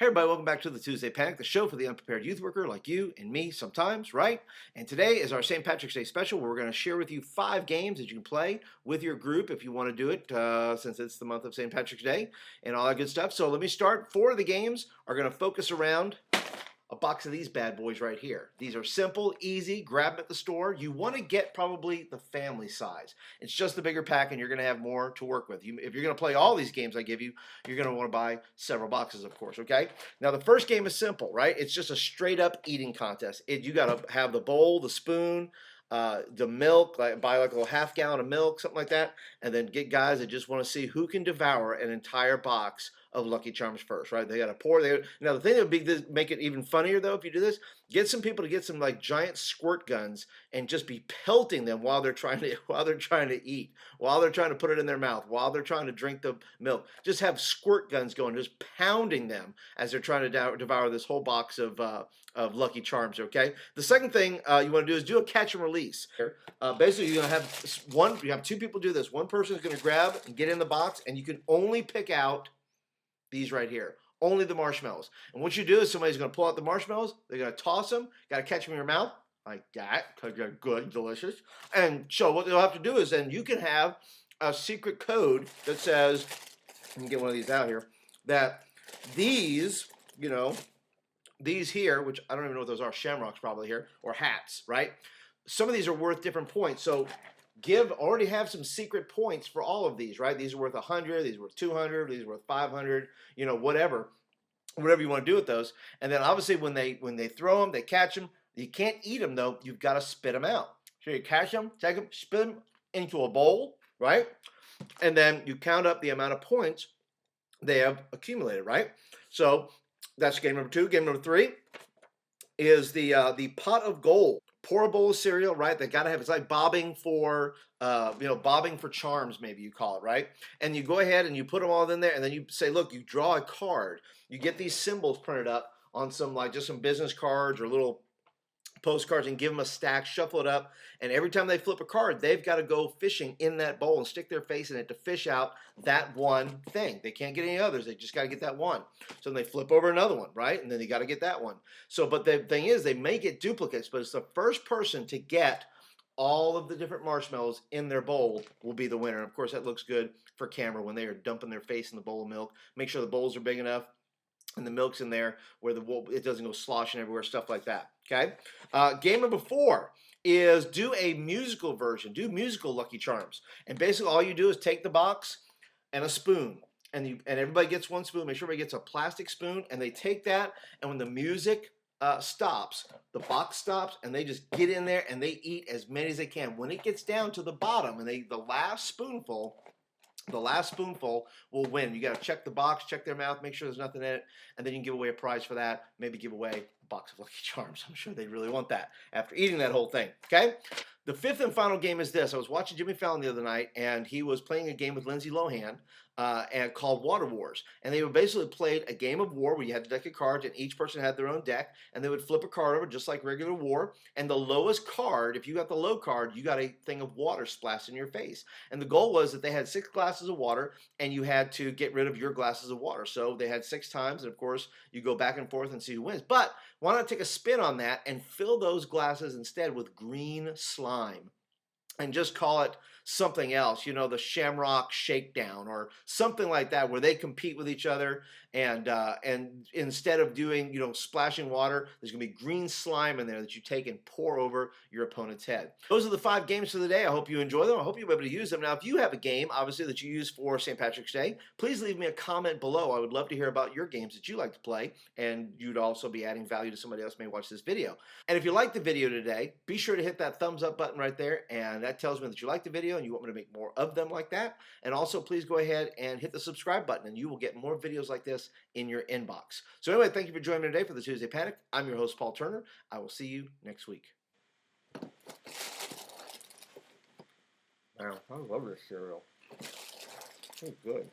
Hey everybody, welcome back to the Tuesday Panic, the show for the unprepared youth worker like you and me sometimes, right? And today is our St. Patrick's Day special where we're going to share with you 5 games that you can play with your group if you want to do it since it's the month of St. Patrick's Day and all that good stuff. So let me start. 4 of the games are going to focus around a box of these bad boys right here. These are simple, easy, grab them at the store. You want to get probably the family size. It's just the bigger pack and you're going to have more to work with. If you're going to play all these games I give you, you're going to want to buy several boxes, of course, okay? Now the first game is simple, right? It's just a straight up eating contest. You got to have the bowl, the spoon, the milk, buy like a little half gallon of milk, something like that, and then get guys that just want to see who can devour an entire box of Lucky Charms first, right? They got to pour. Now the thing that would make it even funnier though, if you do this, get some people to get some like giant squirt guns and just be pelting them while they're trying to eat, while they're trying to put it in their mouth, while they're trying to drink the milk. Just have squirt guns going, just pounding them as they're trying to devour this whole box of Lucky Charms. Okay. The second thing you want to do is do a catch and release. Basically, you're gonna have you have 2 people do this. One person is going to grab and get in the box, and you can only pick out these right here. Only the marshmallows. And what you do is somebody's going to pull out the marshmallows. They're going to toss them. Got to catch them in your mouth like that because they're good, delicious. And so what they'll have to do is then you can have a secret code that says, let me get one of these out here, that these, these here, which I don't even know what those are, shamrocks probably here, or hats, right? Some of these are worth different points. So already have some secret points for all of these, right? These are worth 100, these are worth 200, these are worth 500, whatever you want to do with those. And then obviously when they throw them, they catch them. You can't eat them though. You've got to spit them out. So you catch them, take them, spit them into a bowl, right? And then you count up the amount of points they have accumulated, right? So that's game number 2. Game number 3 is the pot of gold. Pour a bowl of cereal, right? They gotta have, it's like bobbing for charms, maybe you call it, right? And you go ahead and you put them all in there, and then you say, look, you draw a card. You get these symbols printed up on some just some business cards or little postcards and give them a stack, shuffle it up, and every time they flip a card, they've got to go fishing in that bowl and stick their face in it to fish out that one thing. They can't get any others. They just got to get that one. So then they flip over another one, right? And then they got to get that one. So, but the thing is, they may get duplicates, but it's the first person to get all of the different marshmallows in their bowl will be the winner. And of course, that looks good for camera when they are dumping their face in the bowl of milk. Make sure the bowls are big enough and the milk's in there where it doesn't go sloshing everywhere, stuff like that. Okay. Game number 4 is do a musical version. Do musical Lucky Charms, and basically all you do is take the box and a spoon, and everybody gets one spoon. Make sure everybody gets a plastic spoon, and they take that, and when the music stops, the box stops, and they just get in there and they eat as many as they can. When it gets down to the bottom, and the last spoonful will win. You got to check the box, check their mouth, make sure there's nothing in it, and then you can give away a prize for that. Maybe give away a box of Lucky Charms. I'm sure they'd really want that after eating that whole thing. Okay? The 5th and final game is this. I was watching Jimmy Fallon the other night, and he was playing a game with Lindsay Lohan and called Water Wars. And they basically played a game of war where you had a deck of cards, and each person had their own deck, and they would flip a card over just like regular war. And the lowest card, if you got the low card, you got a thing of water splashed in your face. And the goal was that they had 6 glasses of water, and you had to get rid of your glasses of water. So they had 6 times, and of course, you go back and forth and see who wins. But why not take a spin on that and fill those glasses instead with green slime? And just call it something else, the Shamrock Shakedown or something like that, where they compete with each other. And instead of doing, splashing water, there's gonna be green slime in there that you take and pour over your opponent's head. Those are the 5 games for the day. I hope you enjoy them. I hope you'll be able to use them. Now, if you have a game, obviously, that you use for St. Patrick's Day, please leave me a comment below. I would love to hear about your games that you like to play, and you'd also be adding value to somebody else who may watch this video. And if you like the video today, be sure to hit that thumbs up button right there, and that tells me that you like the video and you want me to make more of them like that. And also, please go ahead and hit the subscribe button, and you will get more videos like this in your inbox. So anyway, thank you for joining me today for the Tuesday Panic. I'm your host, Paul Turner. I will see you next week. Wow, I love this cereal. It's good.